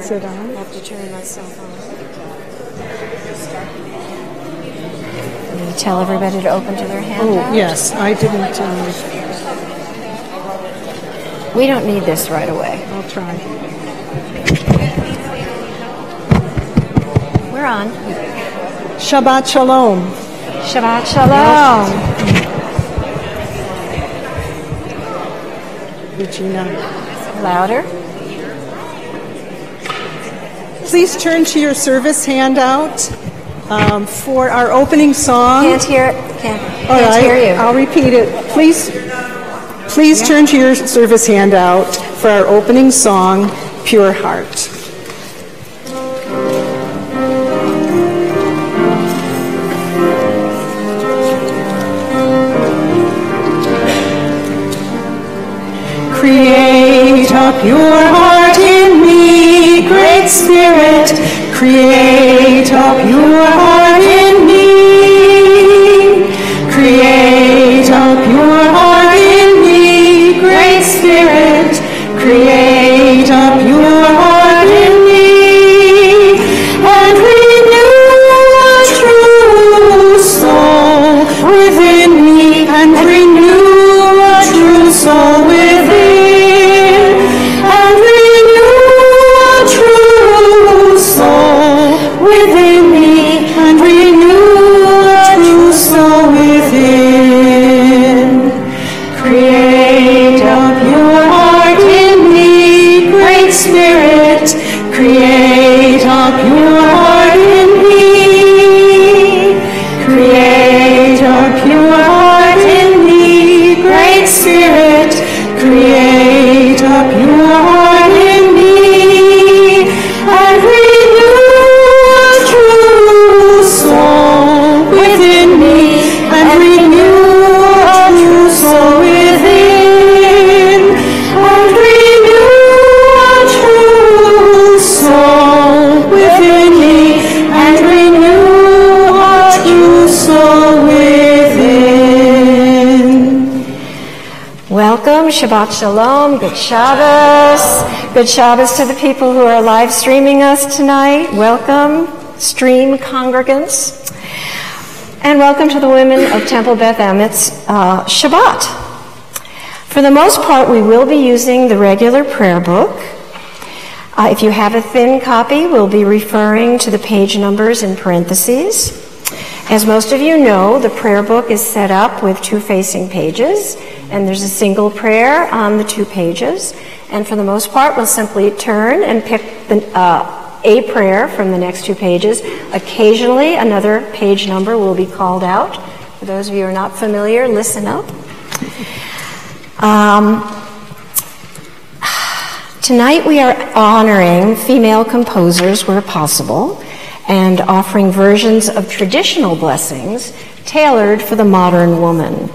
Sit down. I have to turn myself on. Will you tell everybody to open to their handout? Oh, yes. I didn't. We don't need this right away. I'll try. We're on. Shabbat Shalom. Shabbat Shalom. Regina. Louder. Please turn to your service handout for our opening song. Can't hear it. Can't hear you. I'll repeat it. Please turn to your service handout for our opening song, Pure Heart. Create a pure heart in me, Great Spirit. Create a pure heart in me. Create a pure heart in me, Great Spirit. Create a pure heart in me. And renew a true soul within me. And renew a true soul within me. Within me, and renew a true soul within. Create a pure heart in me, Great Spirit. Create a pure heart in me. Create a pure heart in me, Great Spirit. Create a pure heart in me. And within me, and renew a true soul within, and renew a true soul within me, and renew a true soul within. Welcome, Shabbat Shalom, Good Shabbos. Good Shabbos to the people who are live streaming us tonight. Welcome, stream congregants. And welcome to the women of Temple Beth Emeth's Shabbat. For the most part, we will be using the regular prayer book. If you have a thin copy, we'll be referring to the page numbers in parentheses. As most of you know, the prayer book is set up with two facing pages, and there's a single prayer on the 2 pages. And for the most part, we'll simply turn and pick a prayer from the next 2 pages. Occasionally, another page number will be called out. For those of you who are not familiar, listen up. Tonight we are honoring female composers where possible and offering versions of traditional blessings tailored for the modern woman,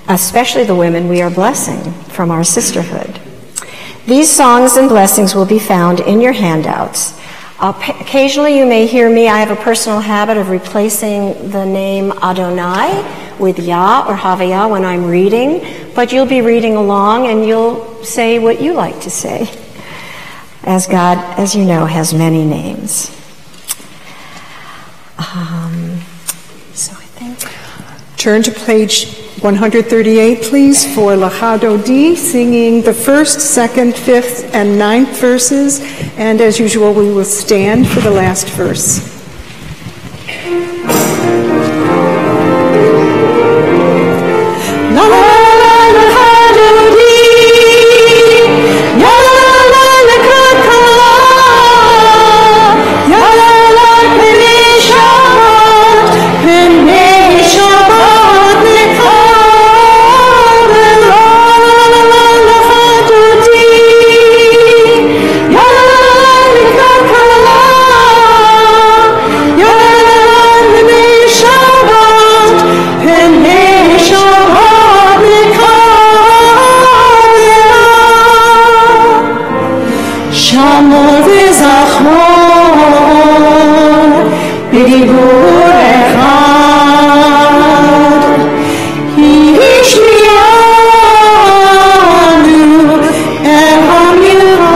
especially the women we are blessing from our sisterhood. These songs and blessings will be found in your handouts. Occasionally you may hear me. I have a personal habit of replacing the name Adonai with Yah or Havayah when I'm reading, but you'll be reading along and you'll say what you like to say, as God, as you know, has many names. So I think... Turn to page 138, please, for Lachado D, singing the 1st, 2nd, 5th, and 9th verses. And as usual, we will stand for the last verse. La la la Lachado D, ya la la la kakala, ya la la pene Shabbat, pene Shabbat nekad, la la la Lachado D, ya la la kakala, ya la la pene Shabbat, pene Shabbat nekad, Shamor v'zachor b'dibur echad, Hishmianu el hamilchah.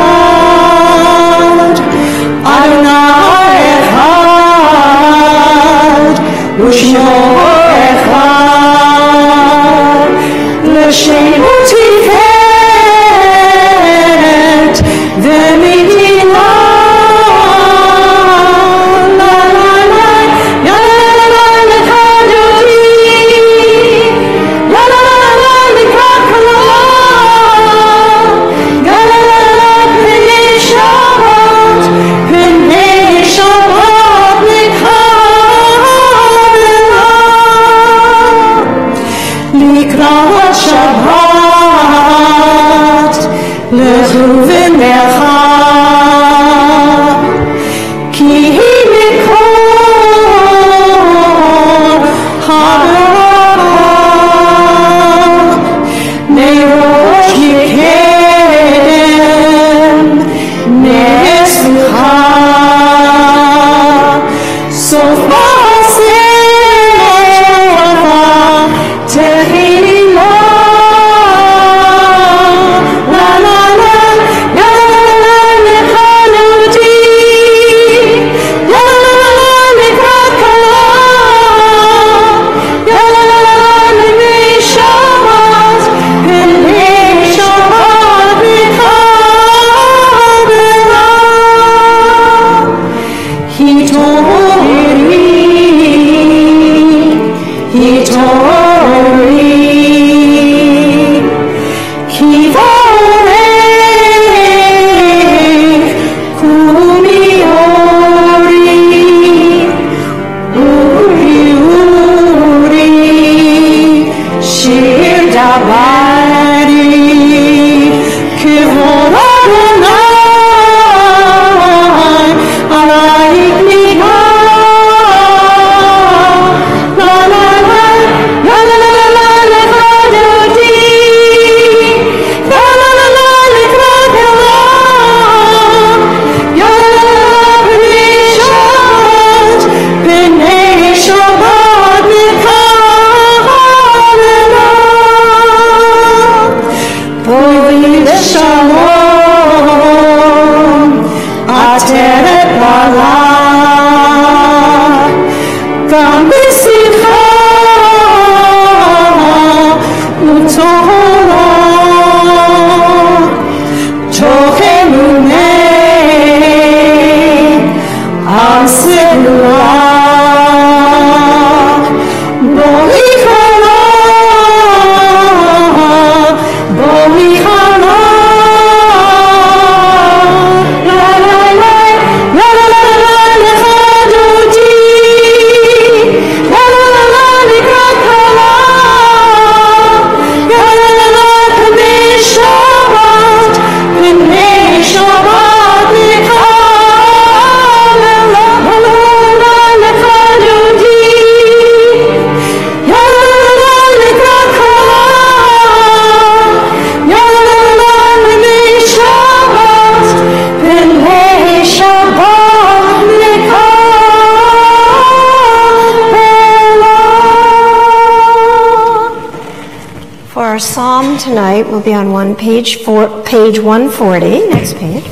line tonight will be on page 140. Next page.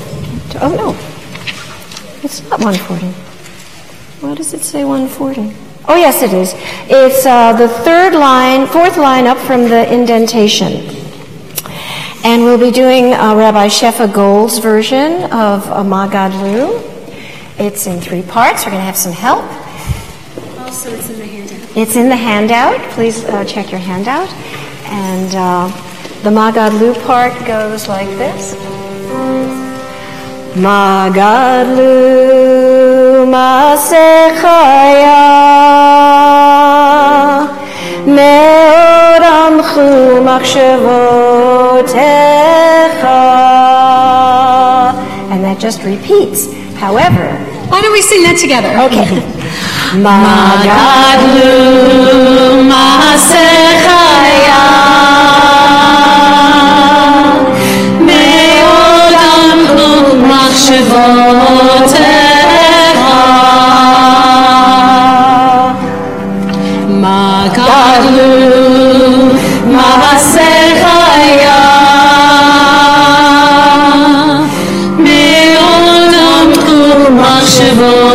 Oh, no. It's not 140. Why does it say 140? Oh, yes, it is. It's the fourth line up from the indentation. And we'll be doing Rabbi Shefa Gold's version of Magadlu. It's in 3 parts. We're going to have some help. Also, it's in the handout. It's in the handout. Please check your handout. And the Magadlu part goes like this. Magadlu Masechaya Meod Amchu Machshevotecha. And that just repeats. However, Why don't we sing that together? okay. Magadlu Masechaya Meod Amchu Machshevotecha. Magadlu Masechaya Meod Amchu Machshevotecha.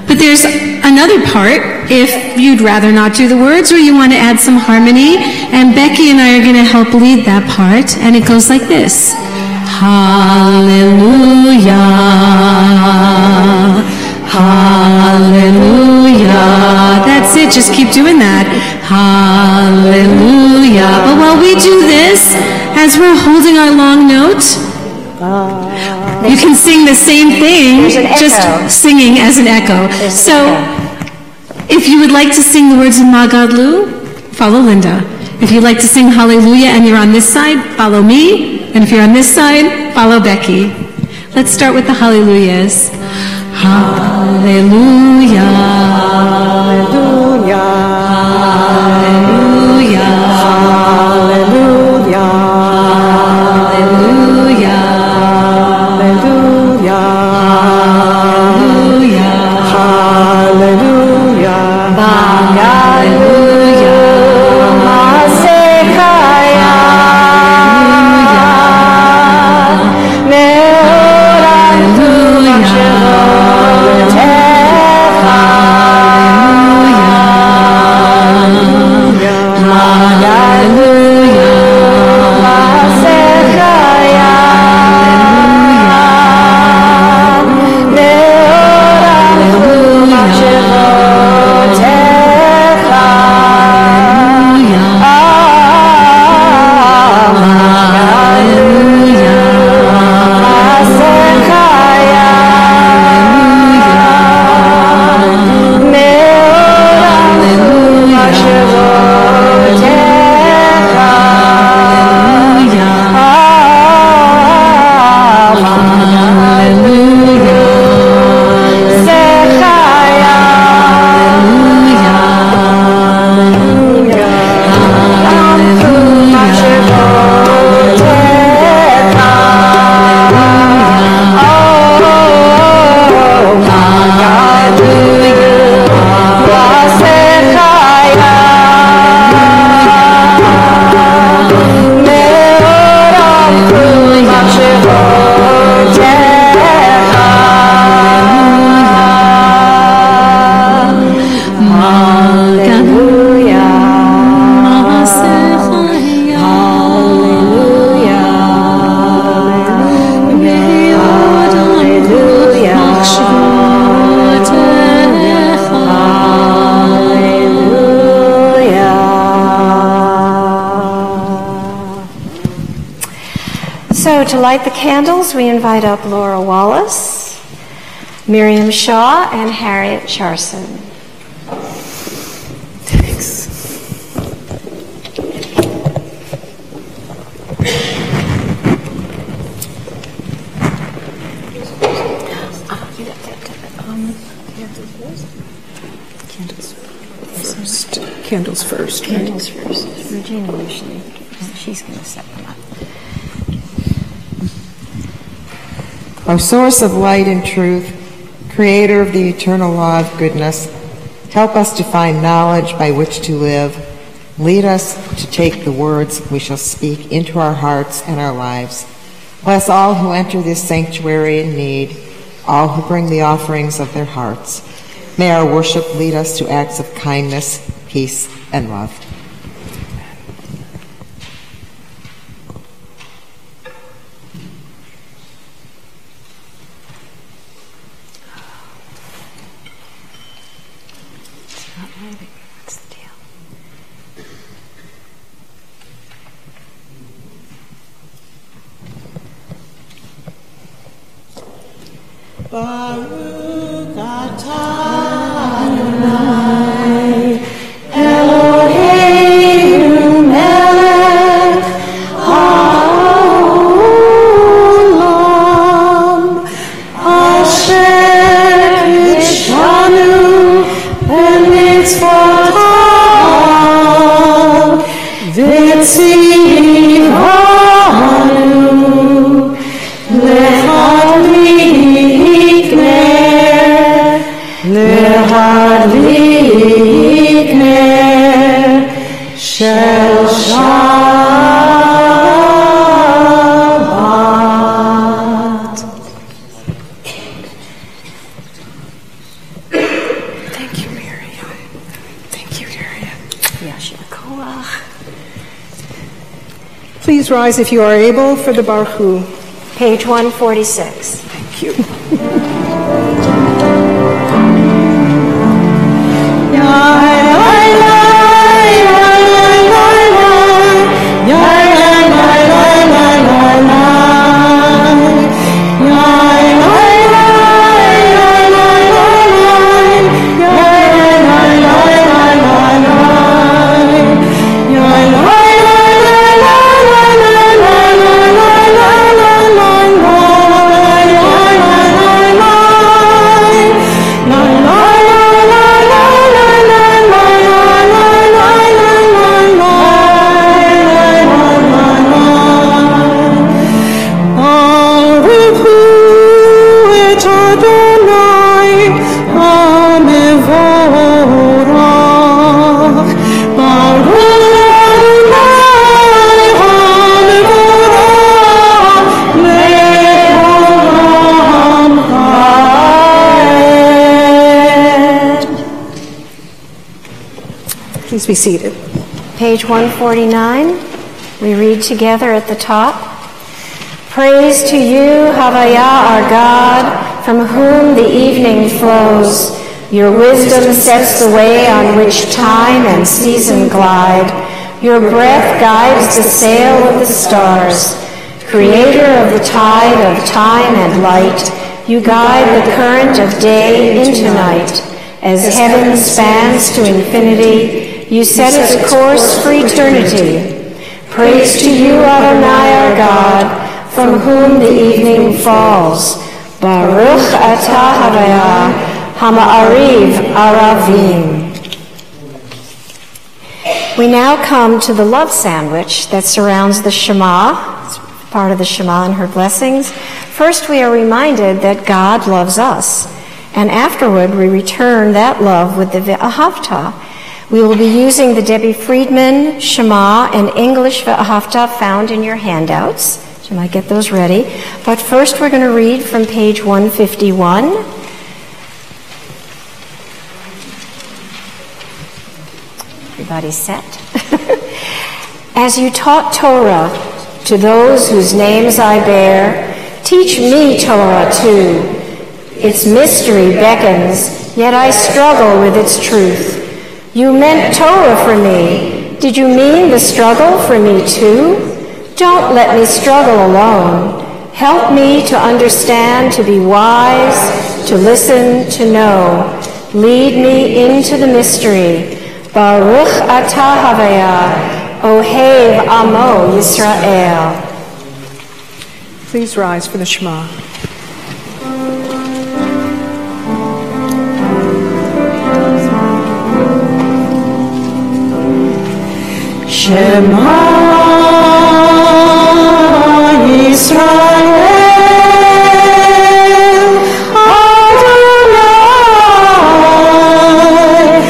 But there's another part, if you'd rather not do the words or you want to add some harmony, and Becky and I are going to help lead that part, and it goes like this. Hallelujah, hallelujah. That's it, just keep doing that. Hallelujah. But while we do this, as we're holding our long note, you can sing the same thing, There's an just echo. singing as an echo. There's an So, if you would like to sing the words of Magadlu, follow Linda. If you'd like to sing Hallelujah and you're on this side, follow me. And if you're on this side, follow Becky. Let's start with the Hallelujahs. Hallelujah. Hallelujah. Hallelujah. Hallelujah. Hallelujah. Hallelujah. Hallelujah. Hallelujah. Masechaya Meod Amchu Machshevotecha. Magadlu Masechaya Meod Amchu Machshevotecha. So to light the candles, we invite up Laura Wallace, Miriam Shaw, and Harriet Charson. Thanks. Candles first. Candles first. Regina usually, she's going to set them up. O source of light and truth, creator of the eternal law of goodness, Help us to find knowledge by which to live. Lead us to take the words we shall speak into our hearts and our lives. Bless all who enter this sanctuary in need, all who bring the offerings of their hearts. May our worship lead us to acts of kindness, peace, and love. What's the deal? Baruch atah Adonai Eloheinu melech haolam asher kidshanu b'mitzvotav v'tzivanu Lehadlikner shel Shabbat. Thank you, Miriam. Thank you, Miriam. Yasher koach. Please rise if you are able for the Baruch. Page 146. Thank you. Please be seated. Page 149, we read together at the top. Praise to you, Havaya, our God, from whom the evening flows. Your wisdom sets the way on which time and season glide. Your breath guides the sail of the stars. Creator of the tide of time and light, you guide the current of day into night. As heaven spans to infinity, you set its course for eternity. Praise to you, Adonai, our God, from whom the evening falls. Baruch atah Havaya, Hama'ariv Aravim. We now come to the love sandwich that surrounds the Shema. It's part of the Shema and her blessings. First, we are reminded that God loves us. And afterward, we return that love with the Ve'ahavta. We will be using the Debbie Friedman Shema and English Ve'ahavta found in your handouts. So you might get those ready. But first, we're going to read from page 151. Everybody set? As you taught Torah to those whose names I bear, teach me Torah too. Its mystery beckons, yet I struggle with its truth. You meant Torah for me. Did you mean the struggle for me too? Don't let me struggle alone. Help me to understand, to be wise, to listen, to know. Lead me into the mystery. Baruch atah Havaya, Ohev Amo Yisrael. Please rise for the Shema. Shema Yisrael Adonai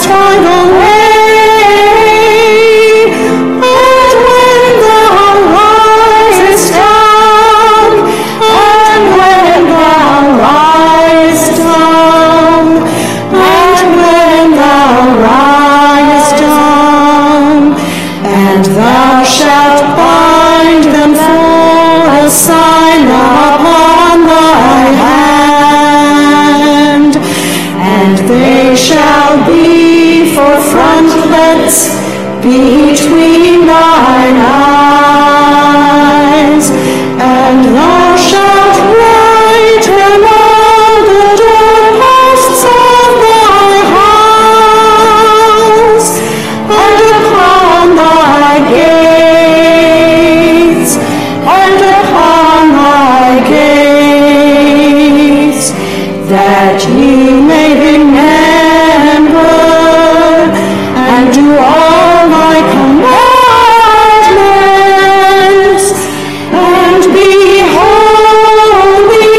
died away. And when thou risest down, and when thou risest down, and when thou risest down, and thou shalt bind them for a sign upon thy hand, and they shall be for frontlets between thine eyes, and thou shalt write them on the doorposts of thy house, and upon thy gates, and upon thy gates, that ye may remember and do all thy commandments, and be holy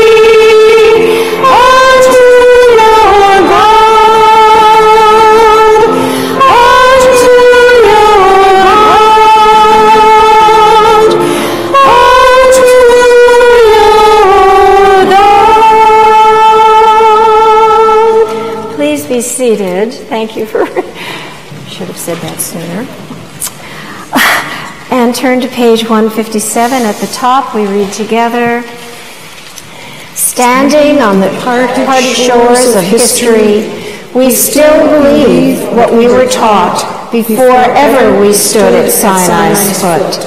unto your God, unto your God, unto your God. Please be seated. Thank you for, should have said that sooner. And turn to page 157. At the top, we read together, standing on the parted shores of history, we still believe what we were taught before ever we stood at Sinai's foot,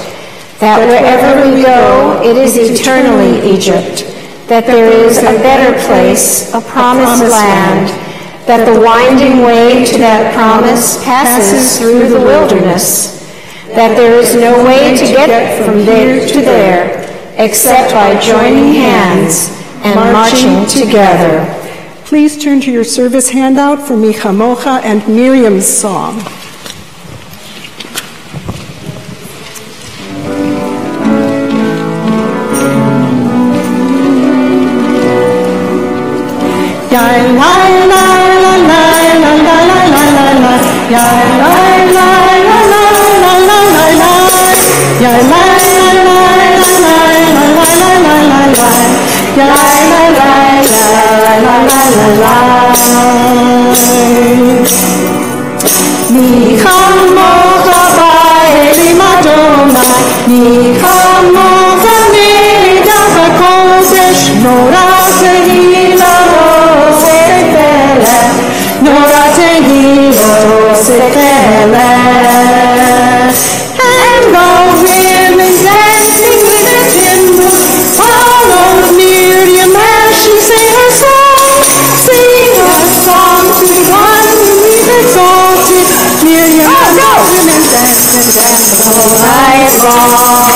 that wherever we go, it is eternally Egypt, that there is a better place, a promised land, that the winding way to that promise passes through the wilderness, that there is no way to get from there to there except by joining hands and marching together. Please turn to your service handout for Micha Mocha and Miriam's song. And the women dancing with the timbrels followed Miriam as she sang her song. Sing a song to the one who we've exalted. Miriam and the women danced and danced all night long.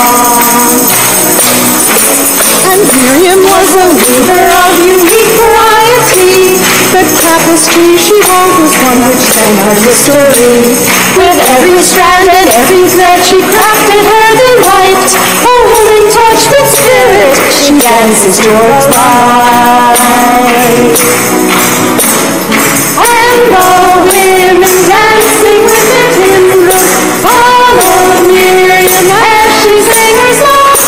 And Miriam was a weaver of unique variety. The tapestry she wove was one which sang her history. With every strand and every thread she crafted her delight. A woman touched the spirit, she dances towards light. And the women dancing with their timbrels followed Miriam as she sang her song.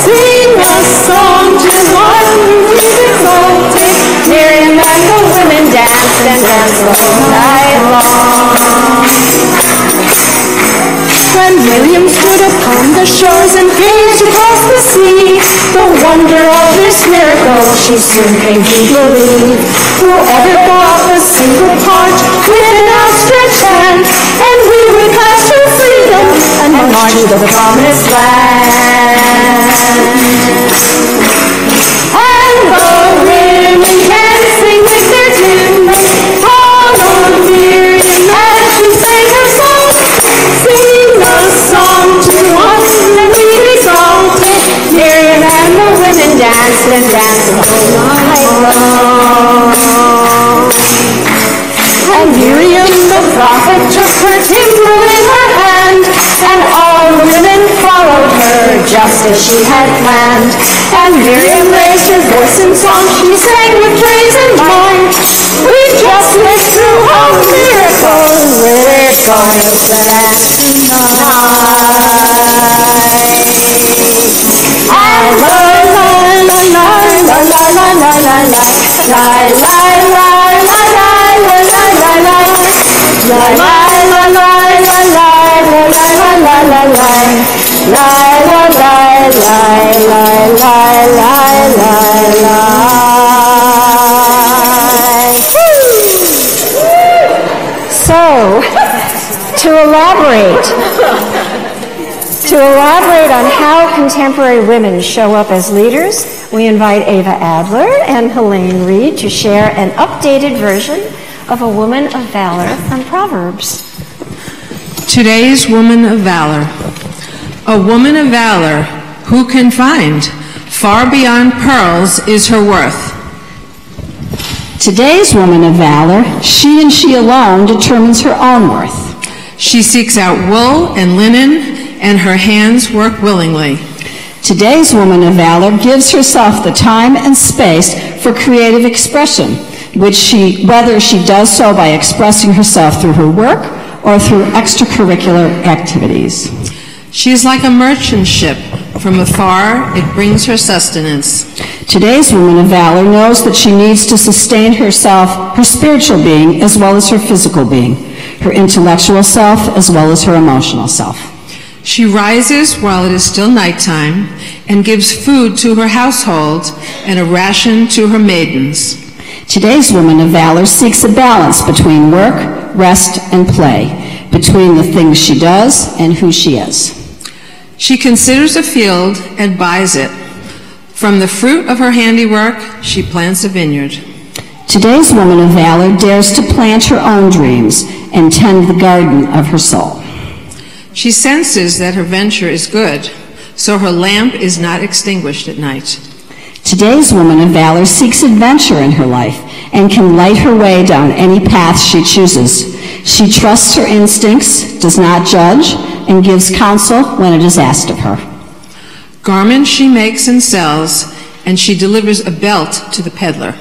Sing a song to one who we've exalted. Miriam and the women danced and danced all night long. When Miriam stood upon the shores and gazed across the sea, the wonder of this miracle she soon came to believe. Whoever bought a single part with an outstretched hand, and we would pass to freedom and march to the promised land. And the women dancing with their timbrels followed Miriam as she sang her song. Sing a song to us that we've exalted. Miriam and the women danced and danced all night long. And Miriam the prophet took her timbrel in her hand, and all the women followed her just as she had planned. And Miriam raised her voice in song, she sang with praise and might. We just lived through a miracle So, to elaborate on how contemporary women show up as leaders, we invite Ava Adler and Helene Reed to share an updated version of a woman of valor from Proverbs. Today's woman of valor. A woman of valor who can find? Far beyond pearls is her worth. Today's woman of valor, she and she alone determines her own worth. She seeks out wool and linen, and her hands work willingly. Today's woman of valor gives herself the time and space for creative expression, whether she does so by expressing herself through her work or through extracurricular activities. She is like a merchant ship. From afar, it brings her sustenance. Today's woman of valor knows that she needs to sustain herself, her spiritual being, as well as her physical being, her intellectual self, as well as her emotional self. She rises while it is still nighttime and gives food to her household and a ration to her maidens. Today's woman of valor seeks a balance between work, rest, and play, between the things she does and who she is. She considers a field and buys it. From the fruit of her handiwork, she plants a vineyard. Today's woman of valor dares to plant her own dreams and tend the garden of her soul. She senses that her venture is good, so her lamp is not extinguished at night. Today's woman of valor seeks adventure in her life and can light her way down any path she chooses. She trusts her instincts, does not judge, and gives counsel when it is asked of her. Garments she makes and sells, and she delivers a belt to the peddler.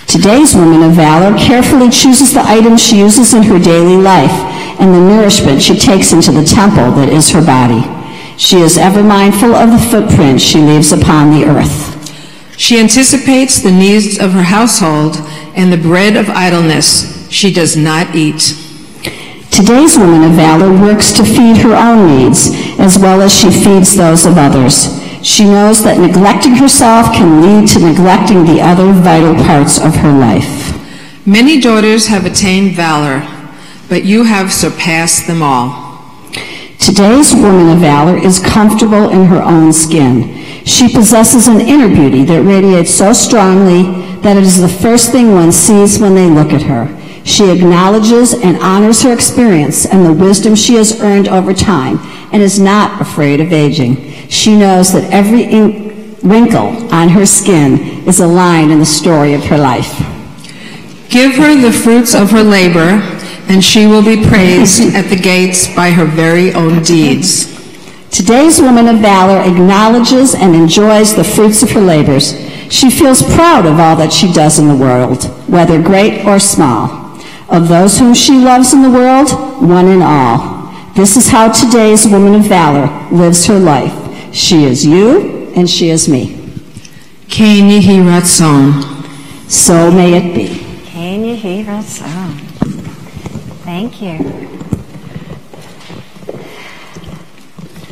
Today's woman of valor carefully chooses the items she uses in her daily life and the nourishment she takes into the temple that is her body. She is ever mindful of the footprint she leaves upon the earth. She anticipates the needs of her household, and the bread of idleness she does not eat. Today's woman of valor works to feed her own needs, as well as she feeds those of others. She knows that neglecting herself can lead to neglecting the other vital parts of her life. Many daughters have attained valor, but you have surpassed them all. Today's woman of valor is comfortable in her own skin. She possesses an inner beauty that radiates so strongly that it is the first thing one sees when they look at her. She acknowledges and honors her experience and the wisdom she has earned over time and is not afraid of aging. She knows that every wrinkle on her skin is a line in the story of her life. Give her the fruits of her labor, and she will be praised at the gates by her very own deeds. Today's woman of valor acknowledges and enjoys the fruits of her labors. She feels proud of all that she does in the world, whether great or small. Of those whom she loves in the world, one and all. This is how today's woman of valor lives her life. She is you, and she is me. Ken Yehi Ratzon. So may it be. Ken Yehi Ratzon. Thank you.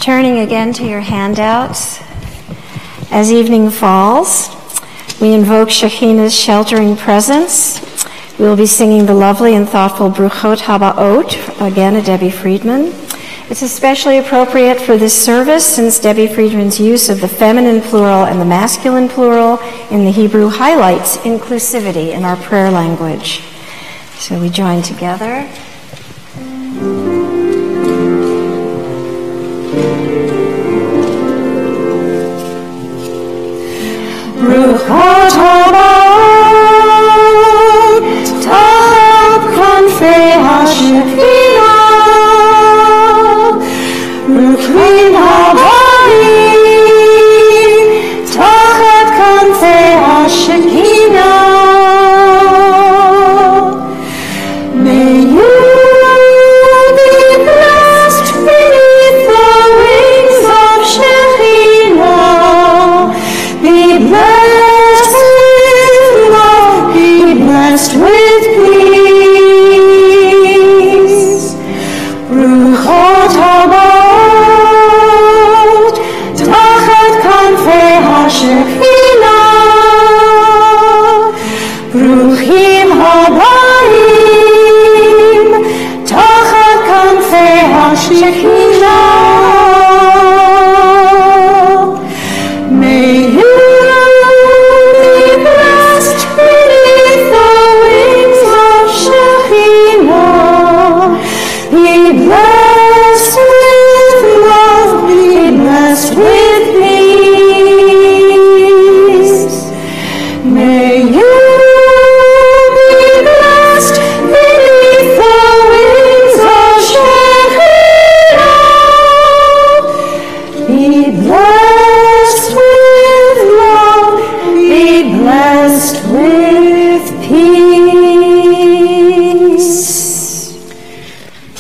Turning again to your handouts, as evening falls, we invoke Shekhinah's sheltering presence. We will be singing the lovely and thoughtful Bruchot Habaot, again a Debbie Friedman. It's especially appropriate for this service since Debbie Friedman's use of the feminine plural and the masculine plural in the Hebrew highlights inclusivity in our prayer language. So we join together. Bruchot Habaot, Tachat Kanfei HaShekhinah, Bruchim Habaim, Tachat Kanfei HaShekhinah. May you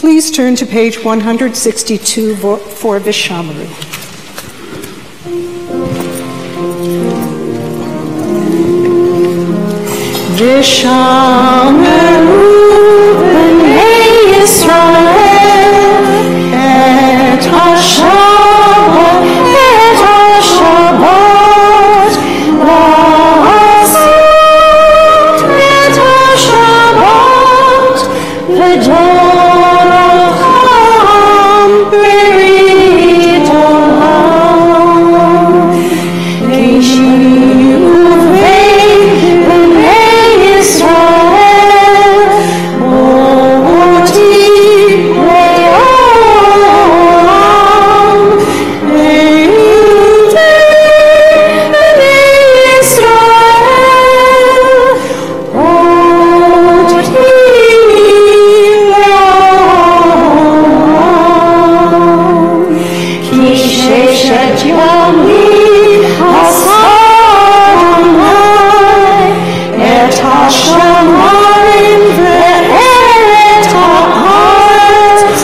Please turn to page 162 for Vishamru. Vishamru b'nei Yisrael et ha-Shabbat la'asit et ha-Shabbat v'doracham berit olam k'shivei b'nei Yisrael oti le'olam eidei b'nei Yisrael oti le'olam ki sheshet yamim asar et hashamayim ve'et ha'aretz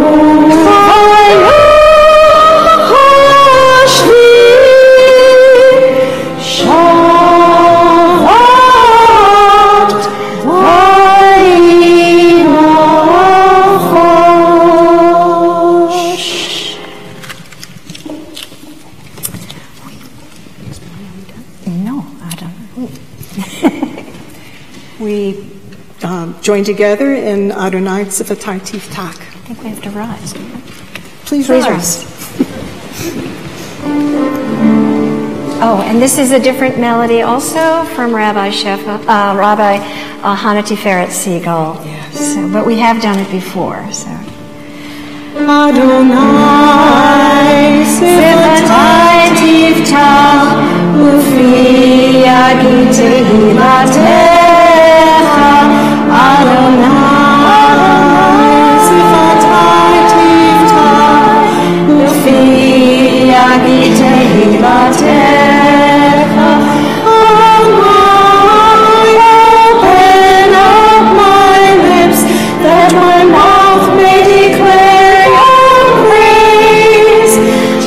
u'vayom ha'ashvi shavat vayinachosh. No, Adam. We join together in Adonai Tzivatai Tivtak. I think we have to rise. Please Please rise. Oh, and this is a different melody also from Rabbi Hannah Tiferet Segal. Yes. So, but we have done it before. So. Adonai Tzivatai Tivtak ufi yagi tehilatecha. Adonai Tzivatai Tivtak ufi yagi tehilatecha. Open up my lips that my mouth may declare your praise.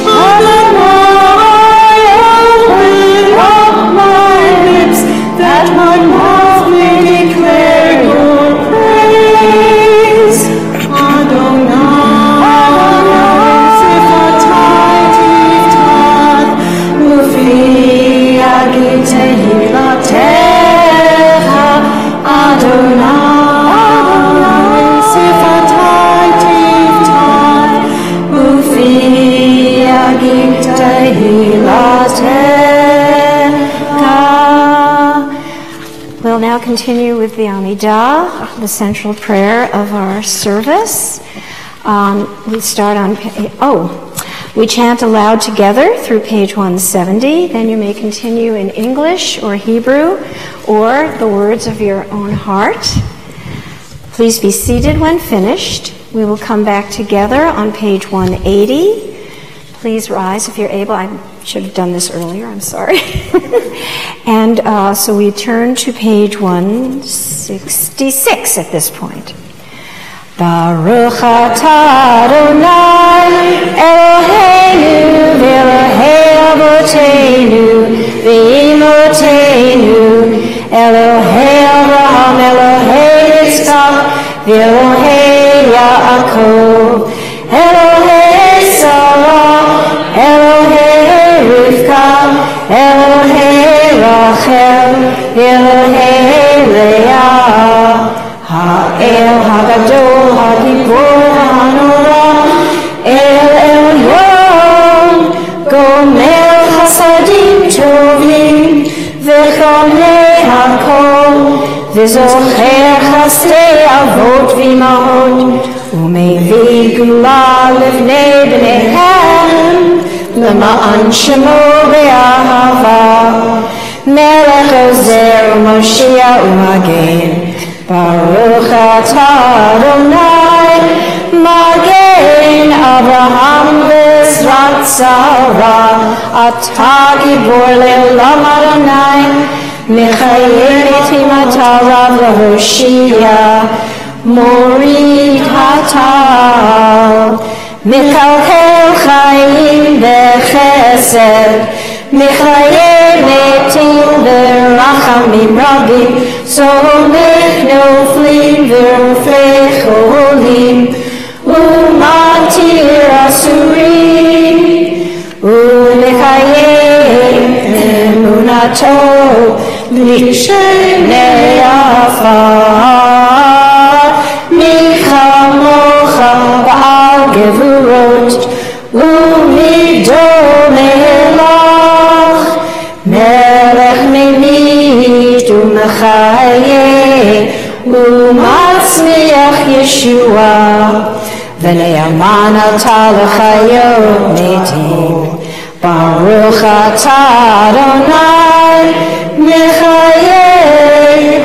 Adonai, open up my lips that my mouth may declare your praise. Adonai, Tzivatai Tivtak ufi yagi tehilatecha. Adonai, Tzivatai Tivtak ufi yagi tehilatecha. We'll now continue with the Amidah, the central prayer of our service. We start on we chant aloud together through page 170. Then you may continue in English or Hebrew or the words of your own heart. Please be seated when finished. We will come back together on page 180. Please rise if you're able. I should have done this earlier. I'm sorry. And so we turn to page 166 at this point. Baruch atah Adonai Eloheinu v'Elokei avoteinu v'imotenu Elohei Avraham Elohei Yitzchak v'Elokei Yaakov Elohei Sarah Elohei Rivka Elohei Rachel Elohei Leah Ha'el Hagadol Hagibor Hanora El Elyon Gomer Chasadim Tovim V'chonei Hakol V'zocher Chasdei Avot V'imahot U'mevii Gula Levnei Bneihem L'ma'an Shemo Be'ahava Melech Ozer U'Moshiach U'Magen Baruch atah Adonai Magen Avraham V'Ezrat Tzara Atah Gibor Le'olam Adonai Mechayel et Himata Rav L'Hoshia Morid Hatah מקלקל חיים בחסד, מחיי מתים ברחמים רבים, סומך נופלים ורופא חולים, ומתיר אסורים, ומקיים אמונתו לשני עפר. מי כמוך בעל גבורות ומדומה לך, מלך ממית ומחיה ומצמיח ישועה, ונאמן אתה לחיות מתים. ברוך אתה אדוני מחיי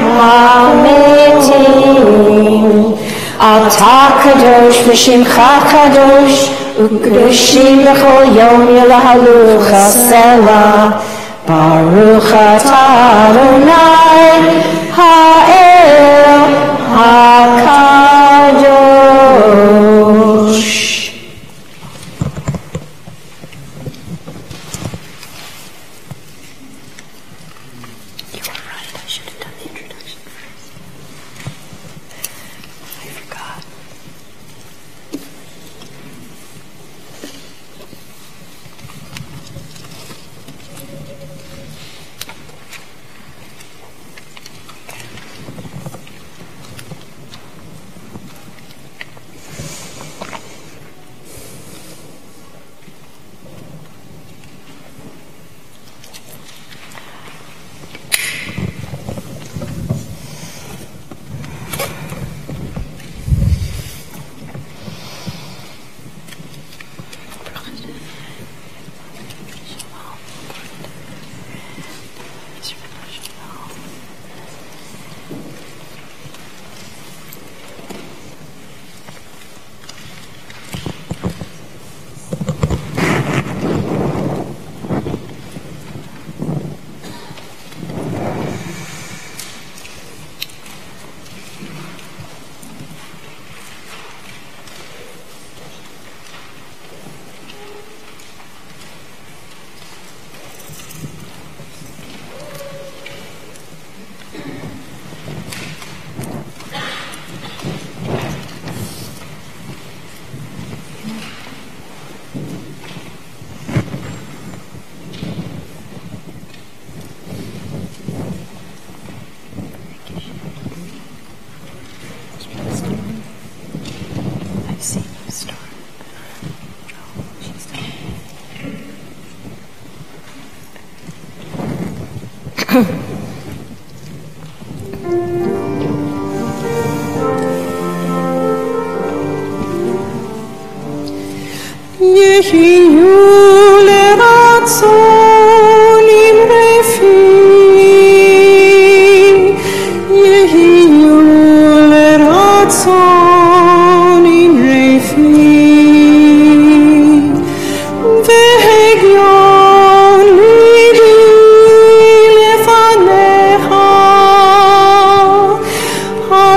המתים. אתה קדוש ושמך קדוש, וקדושים בכל יום ילהלוך סלה. ברוך אתה אדוני האל הקדוש.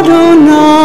Adonai,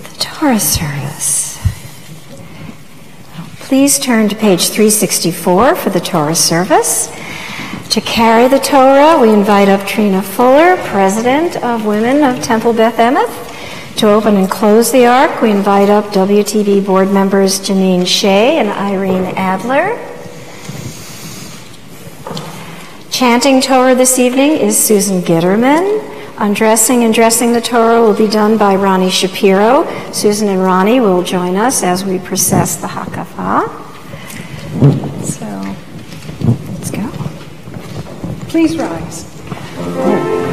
The Torah service. Please turn to page 364 for the Torah service. To carry the Torah, we invite up Trina Fuller, President of Women of Temple Beth Emeth. To open and close the Ark, we invite up WTB board members Janine Shea and Irene Adler. Chanting Torah this evening is Susan Gitterman. Undressing and dressing the Torah will be done by Ronnie Shapiro. Susan and Ronnie will join us as we process the Hakafah. So, let's go. Please rise. Oh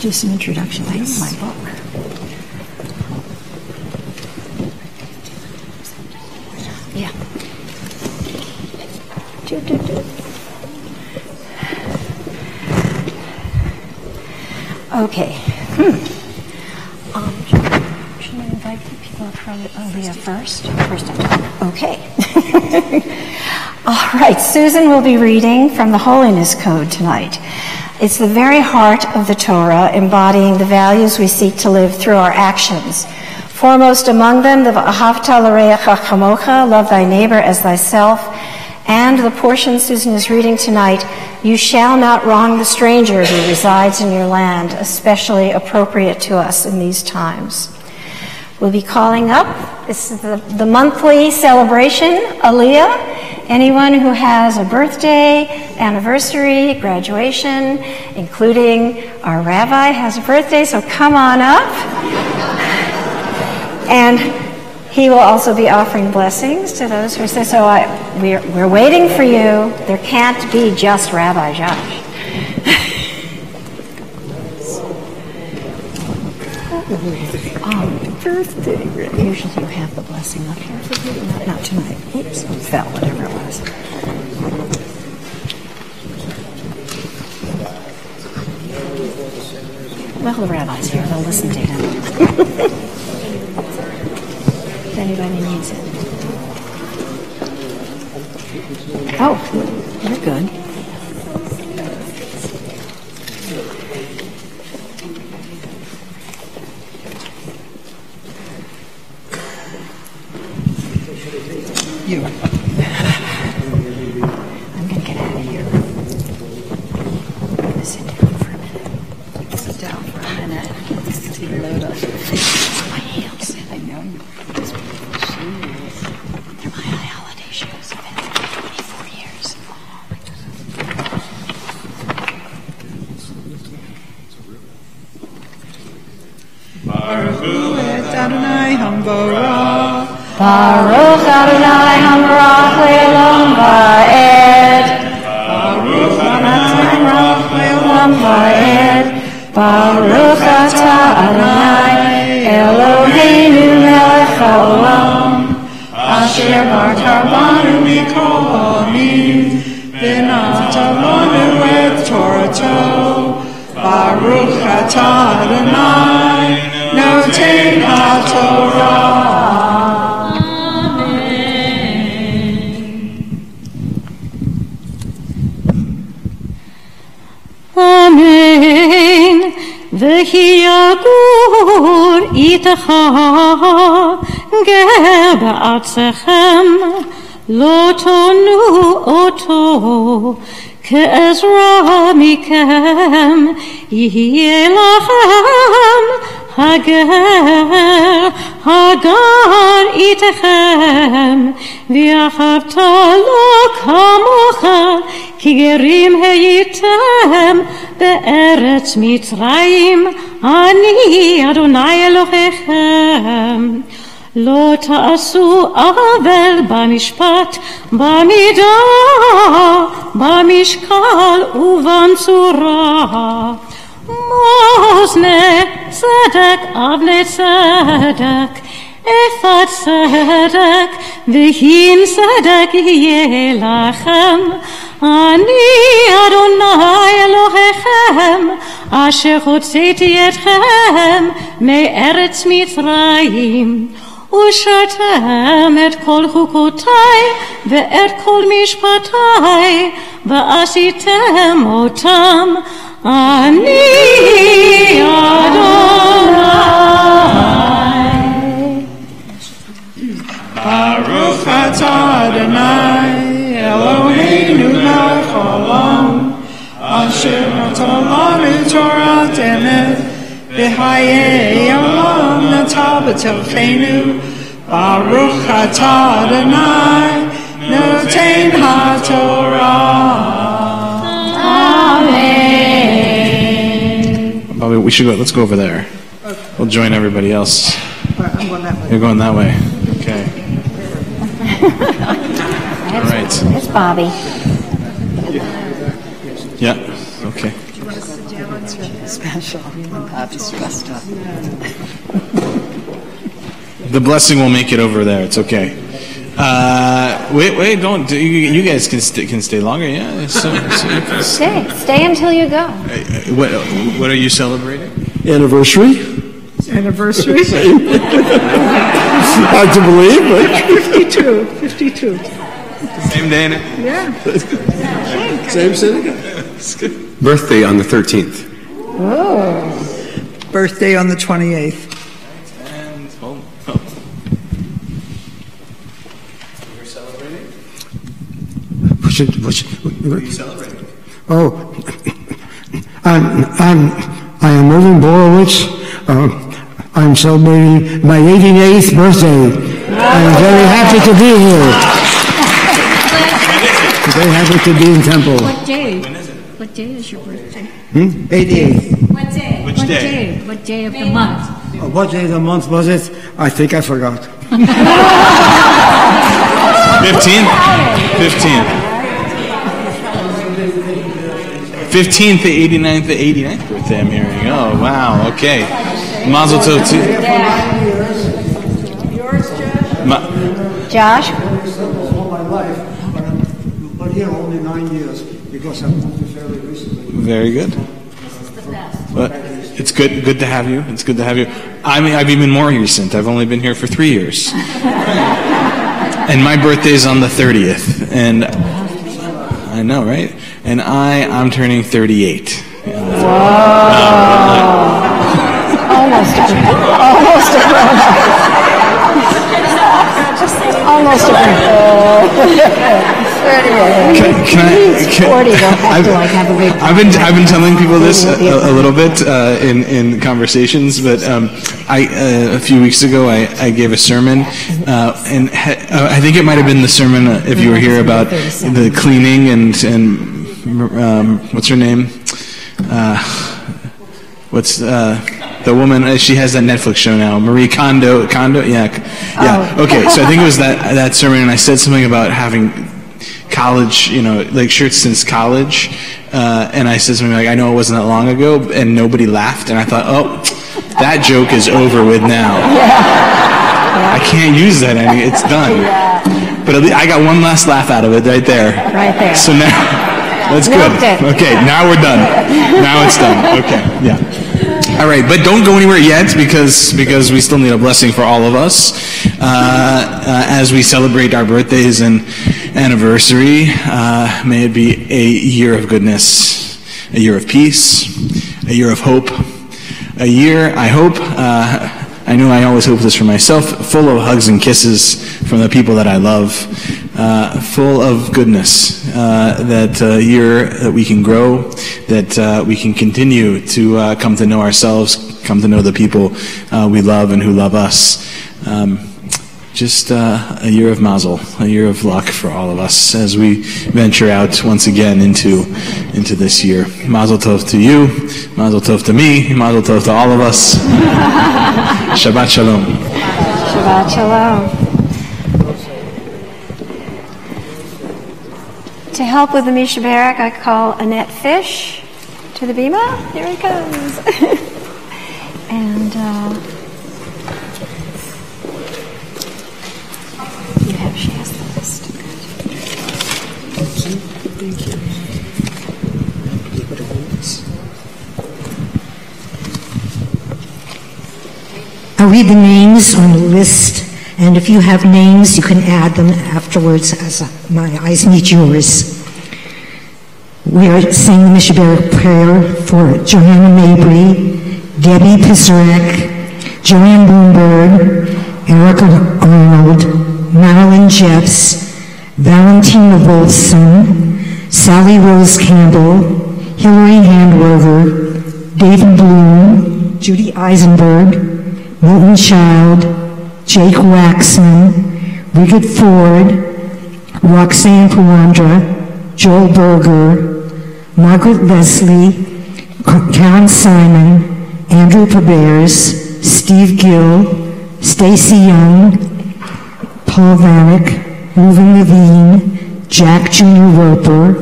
do some introductions. I have my book. Yeah. Okay. Should I invite the people from Leah first? First I talk. Okay. All right. Susan will be reading from the Holiness Code tonight. It's the very heart of the Torah, embodying the values we seek to live through our actions. Foremost among them, the V'ahavta l'reacha chamocha, love thy neighbor as thyself, and the portion Susan is reading tonight, you shall not wrong the stranger who resides in your land, especially appropriate to us in these times. We'll be calling up, this is the monthly celebration, Aliyah. Anyone who has a birthday, anniversary, graduation, including our rabbi has a birthday, so come on up. And he will also be offering blessings to those who say, so we're waiting for you. There can't be just Rabbi Josh. Birthday. Usually you have the blessing up here. Not tonight. Oops, it fell, whatever it was. Well, the rabbi's here. They'll listen to him. If anybody needs it. Oh, you're good. You. I'm going to get out of here. I'm going to sit down for a minute. Sit down for a minute. To load up. My heels. I know. They're my high holiday shoes. I've been there for 24 years. Baruch Hu et Adonai Hamborah. Baruch Adonai Hamrach Le'olam Va'ed. Baruch Adonai Hamrach Le'olam Va'ed. Baruch Atah Adonai Eloheinu Melech Haolam. Asher barta banu mikol ha'amim v'nata lanu et Torato. Baruch Atah Adonai noten haTorah. Amen. Vehi yagur itecha geba'atzechem lo tonu oto ke'ezra mikem yihye lachem hagar itechem v'achavta lo kamocha ki gerim heitem be'eretz Mitzrayim ani Adonai Elohechem lo ta'asu avel b'mishpat b'midah b'mishkal u'b'ntzura Mosne tzedek avne tzedek Efat tzedek v'hin tzedek yeh lachem Ani Adonai Elohechem asher hotzeti etchem me'eretz Mitzrayim ושרתם את כל חוקותיי ואת כל משפטיי ועשיתם אותם אני אדוני. Baruch atah Adonai Eloheinu melech haolam asher natan lanu Torat emet v'hayei olam nata b'telchenu Baruch atah Adonai noten haTorah. Amen. Bobby, we should go. Let's go over there. Okay. We'll join everybody else. I'm going that way. You're going that way. Okay. All right. It's Bobby. Yeah. Okay. Do you want to sit down on It's really special when Bobby's dressed up. The blessing will make it over there. It's okay. Wait, don't. You guys can stay longer. Yeah. Stay until you go. What are you celebrating? Anniversary. Hard to believe, but 52. Same day. Yeah. Same city. Birthday on the 13th. Oh. Birthday on the 28th. You're celebrating? What are you celebrating? Oh, I am Irvin Borowitz. I'm celebrating my 88th birthday. I'm very happy to be here. Very happy to be in Temple. What day? What day is your birthday? 88th. What day? Which day? What day of the month? What day of the month was it? I think I forgot. 15th? 15th, the 89th birthday I'm hearing. Oh, wow, okay. Mazel tov to Josh? All my life, but here only 9 years because I moved to fairly recently. Very good. Well, it's good to have you. It's good to have you. I mean, I've even more recent. I've only been here for 3 years. And my birthday's on the 30th. And I know, right? And I'm turning 38. Almost a I've been telling people this a little bit in conversations, but a few weeks ago I gave a sermon, and I think it might have been the sermon if you were here about the cleaning and what's her name? What's the woman? She has that Netflix show now, Marie Kondo. Yeah. Okay, so I think it was that sermon, and I said something about having college, like shirts since college, and I said something like, I know it wasn't that long ago, and nobody laughed, and I thought, oh, that joke is over with now. I can't use that anymore. It's done. But at least I got one last laugh out of it right there. Right there. So now, that's good. Okay, now we're done. Now it's done. Okay, yeah. All right, but don't go anywhere yet because we still need a blessing for all of us as we celebrate our birthdays and anniversary. May it be a year of goodness, a year of peace, a year of hope, a year, I hope, I know I always hope this for myself, full of hugs and kisses from the people that I love, full of goodness, that year that we can grow, that we can continue to come to know ourselves, come to know the people we love and who love us. Just a year of mazel, a year of luck for all of us as we venture out once again into this year. Mazel tov to you, mazel tov to me, mazel tov to all of us. Shabbat shalom. Shabbat shalom. To help with the Misha Barak, I call Annette Fish to the bima. Here he comes. And she has the list. Thank you. I'll read the names on the list, and if you have names, you can add them afterwards as my eyes meet yours. We are saying the Mishabaric prayer for Johanna Mabry, Debbie Pisarek, Joanne Bloomberg, Erica Arnold, Marilyn Jeffs, Valentina Wolfson, Sally Rose Campbell, Hillary Handwerger, David Bloom, Judy Eisenberg, Milton Child, Jake Waxman, Rigid Ford, Roxanne Puandra, Joel Berger, Margaret Leslie, Karen Simon, Andrew Pabers, Steve Gill, Stacy Young, Paul Vanek, Reuven Levine, Jack Jr. Roper,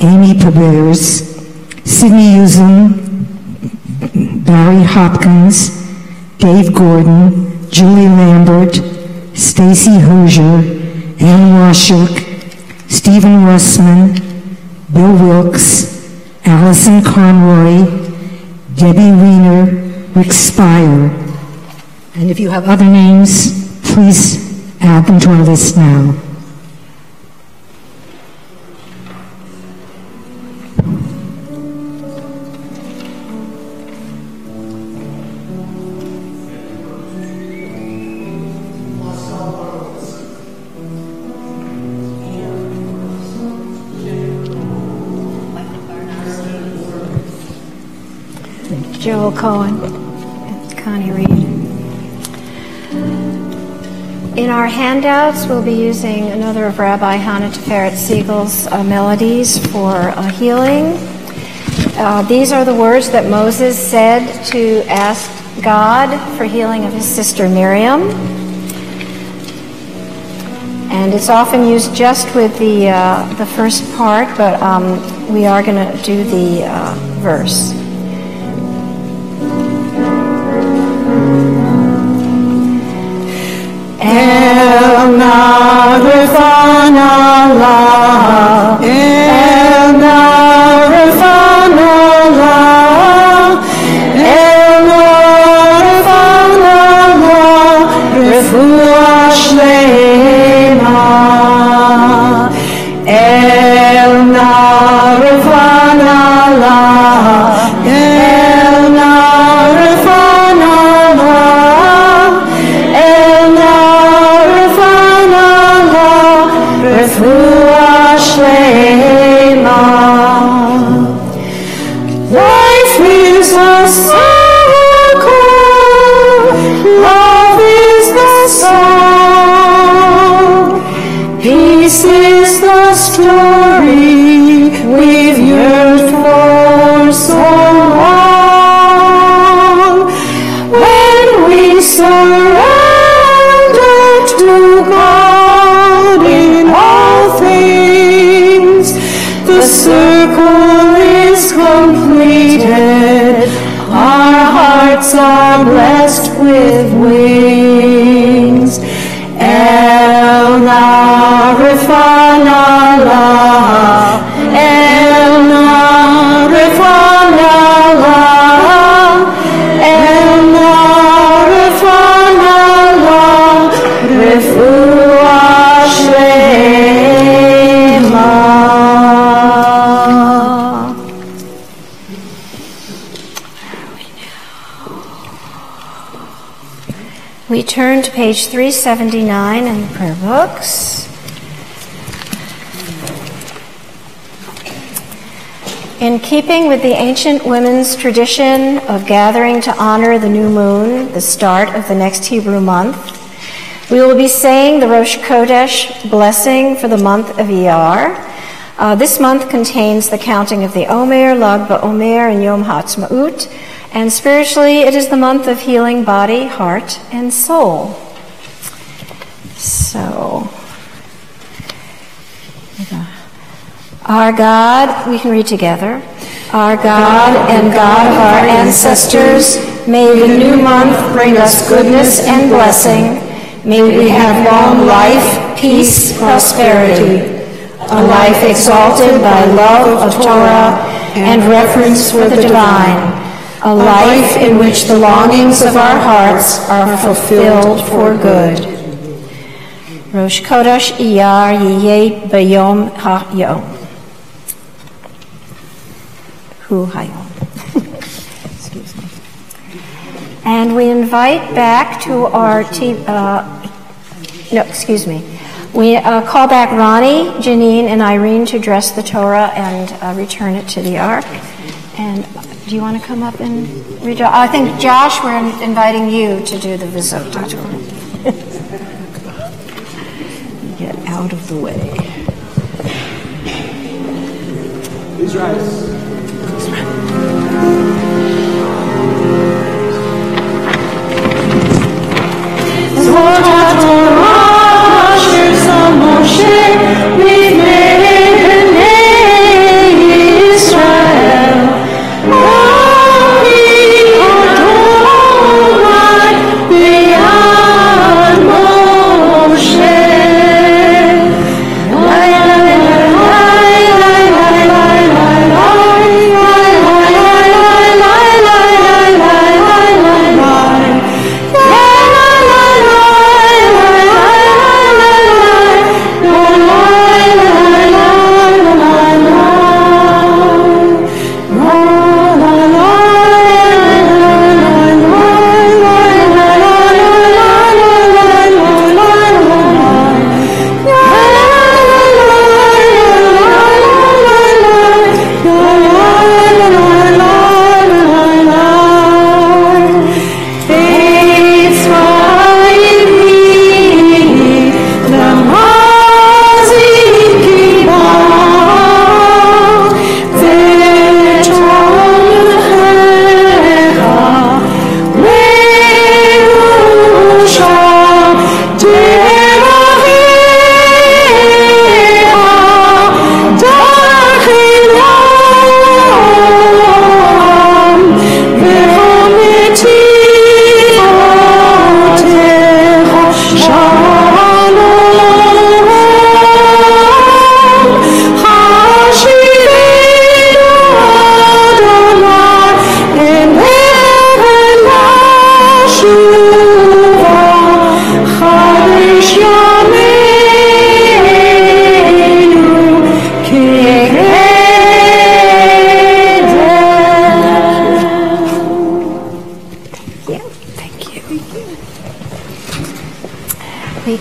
Amy Pabers, Sidney Usum, Barry Hopkins, Dave Gordon, Julie Lambert, Stacy Hoosier, Ann Washuk, Stephen Russman, Bill Wilkes, Allison Conroy, Debbie Wiener, Rick Spire. And if you have other names, please add them to our list now. Joel Cohen and Connie Reed. In our handouts, we'll be using another of Rabbi Hannah Teferet Siegel's melodies for healing. These are the words that Moses said to ask God for healing of his sister Miriam. And it's often used just with the first part, but we are going to do the verse. El Narifan Allah, El Narifan Allah, El Narifan Allah, Refuah Shlema. El Narifan Allah, El Narifan Allah, El Narifan Allah, Refuah Shlema. Life is a circle, love is the song, peace is the story we've yearned for so long. When we surrender to God in all things, the circle is completed. Our hearts are blessed with wings. El Narifan Allah, El Narifan Allah, El Narifan Allah, Refuah Shlema. We turn to page 379 in the prayer books. In keeping with the ancient women's tradition of gathering to honor the new moon, the start of the next Hebrew month, we will be saying the Rosh Chodesh blessing for the month of Iyar. This month contains the counting of the Omer, Lag BaOmer, and Yom HaAtzmaut. And spiritually, it is the month of healing body, heart, and soul. So, our God, we can read together. Our God and God of our ancestors, may the new month bring us goodness and blessing. May we have long life, peace, prosperity, a life exalted by love of Torah and reverence for the divine. A life in which the longings of our hearts are fulfilled for good. Rosh Chodesh Iyar Yiyeh Bayom HaYom. Hu Hayom. Excuse me. And we invite back to our We call back Ronnie, Janine, and Irene to dress the Torah and return it to the ark. And do you want to come up and read? I think, Josh, we're inviting you to do the Vizota. Get out of the way. Please rise. Israel,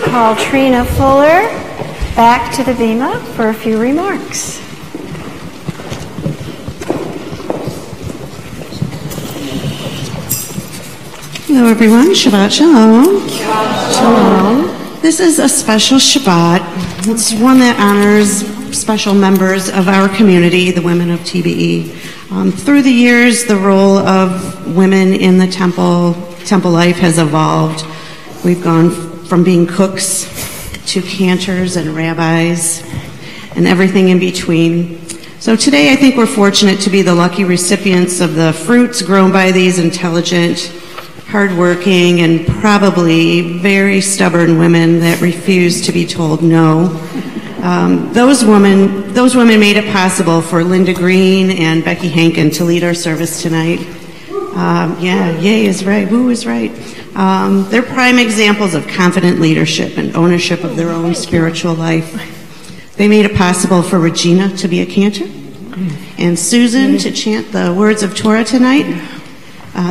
call Trina Fuller back to the bima for a few remarks. Hello, everyone. Shabbat Shalom. Shalom. This is a special Shabbat. It's one that honors special members of our community, the women of TBE. Through the years, the role of women in the temple life has evolved. We've gone from being cooks to cantors and rabbis and everything in between. So today I think we're fortunate to be the lucky recipients of the fruits grown by these intelligent, hardworking, and probably very stubborn women that refuse to be told no. Those women made it possible for Linda Green and Becky Hankin to lead our service tonight. Yay is right, woo is right. They're prime examples of confident leadership and ownership of their own spiritual life. They made it possible for Regina to be a cantor and Susan to chant the words of Torah tonight.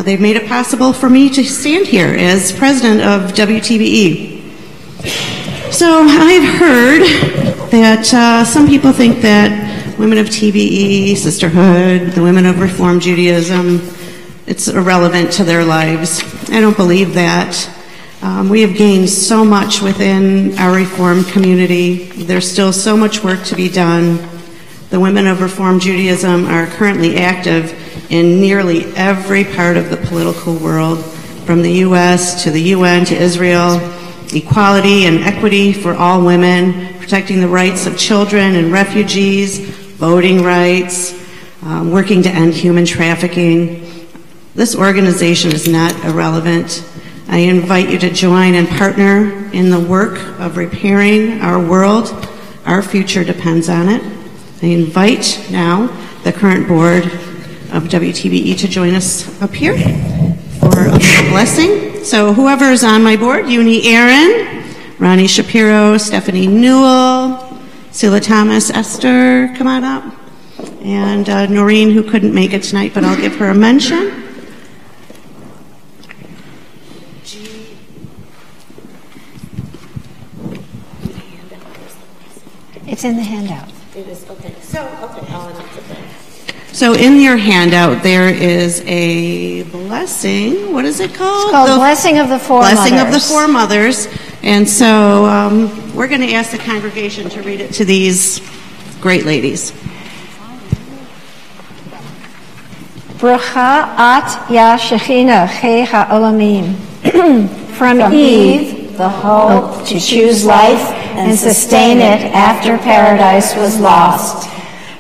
They've made it possible for me to stand here as president of WTBE. So I've heard that some people think that women of TBE, sisterhood, the women of Reform Judaism, it's irrelevant to their lives. I don't believe that. We have gained so much within our Reform community. There's still so much work to be done. The women of Reform Judaism are currently active in nearly every part of the political world, from the U.S. to the UN to Israel, equality and equity for all women, protecting the rights of children and refugees, voting rights, working to end human trafficking. This organization is not irrelevant. I invite you to join and partner in the work of repairing our world. Our future depends on it. I invite now the current board of WTBE to join us up here for a blessing. So whoever is on my board, Uni Aaron, Ronnie Shapiro, Stephanie Newell, Sila Thomas, Esther, come on up, and Noreen, who couldn't make it tonight, but I'll give her a mention. It's in the handout. It is, okay. So in your handout, there is a blessing. What is it called? It's called Blessing of the Four Mothers. Blessing of the Four Mothers. And so we're going to ask the congregation to read it to these great ladies. Bracha at ya Shechina Chei ha'olamim. From Eve, the hope to choose life and sustain it after paradise was lost.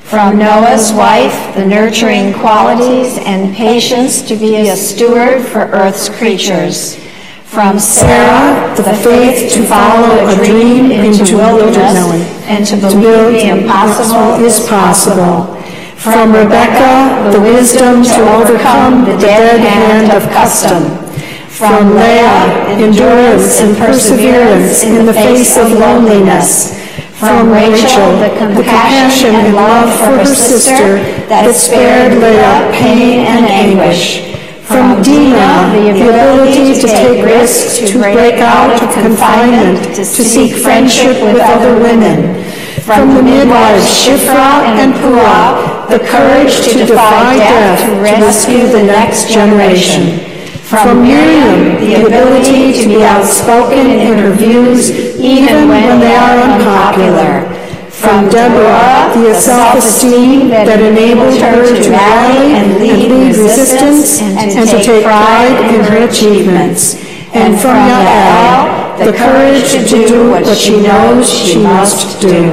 From Noah's wife, the nurturing qualities and patience to be a steward for earth's creatures. From Sarah, the faith to follow a dream into wilderness and to believe the impossible is possible. From Rebecca, the wisdom to overcome the dead hand of custom. From Leah, endurance and perseverance in the face of loneliness. From Rachel, the compassion and love for her sister that spared Leah pain and anguish. From Dinah, the ability to take risks, to break out of confinement, to seek friendship with other women. From the midwives Shifra and Puah, the courage to defy death to rescue the next generation. From Miriam, the ability to be outspoken in her views even when they are unpopular. From Deborah, the self-esteem that enabled her to rally and lead resistance and to take pride in her achievements. And from Yael, the courage to do what she knows she must do.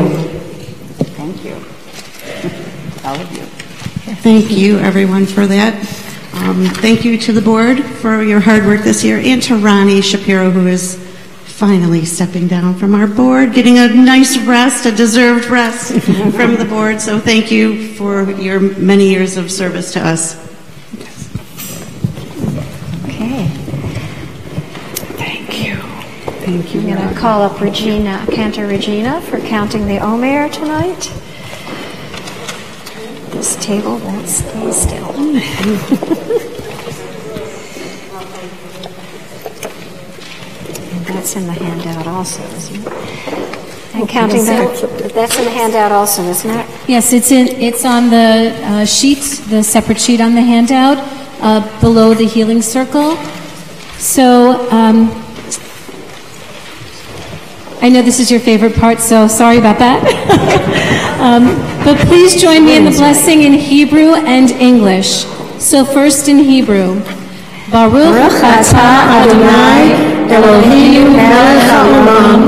Thank you. All of you. Thank you, everyone, for that. Thank you to the board for your hard work this year, and to Ronnie Shapiro, who is finally stepping down from our board, getting a nice rest, a deserved rest from the board. So thank you for your many years of service to us. Okay. Thank you. Thank you. I'm going to call up Regina, Cantor Regina, for counting the Omer tonight. This table won't stay still. that's in the handout also, isn't it? And counting that's in the handout also, isn't it? Yes, it's on the sheet, the separate sheet on the handout, below the healing circle. So, I know this is your favorite part, so sorry about that. But please join me in the blessing in Hebrew and English. So first in Hebrew. Baruch atah Adonai Eloheinu melech haolam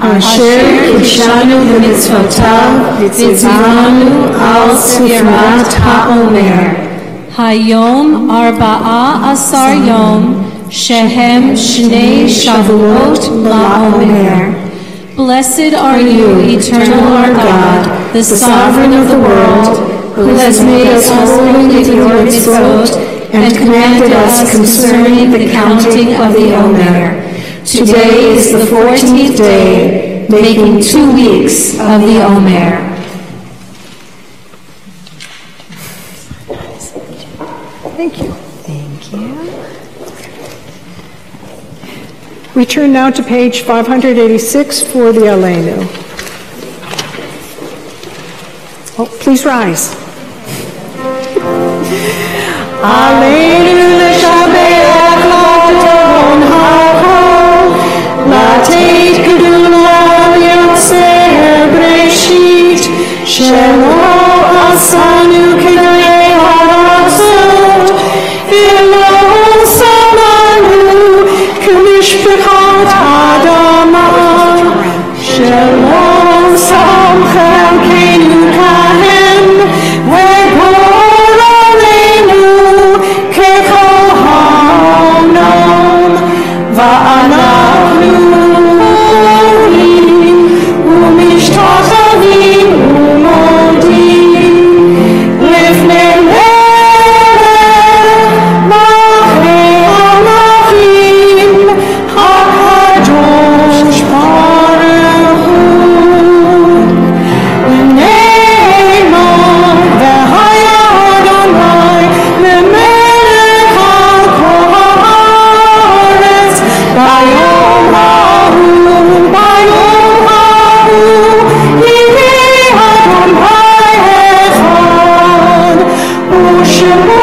asher kidshanu b'mitzvotav v'tzivanu al sefirat ha'omer. Hayom arba'a asar yom shehem shnei shavuot la'omer. Blessed are you, eternal our God, the sovereign of the world, who has made us holy with your mitzvot and commanded us concerning the counting of the Omer. Today is the 14th day, making 2 weeks of the Omer. Thank you. Thank you. We turn now to page 586 for the Aleinu. Oh, please rise. Aleinu l'shabeach l'adon ha'kol, l'ateit gedulah yotzer breshit, shelo asanu k'nei ha'asot, v'lo samanu k'mishpechat ha'adamah, shelo samchem keinu kahem, v'gor aleinu kechol ha'olam, va'anachnu orim u'mishtachavim u'modim lifnei melech malchei hamachim hakadosh baruch hu. Ne'emar v'haya Adonai lemelech al kol haaretz bayom hahu yireh Adonai echad u'shemo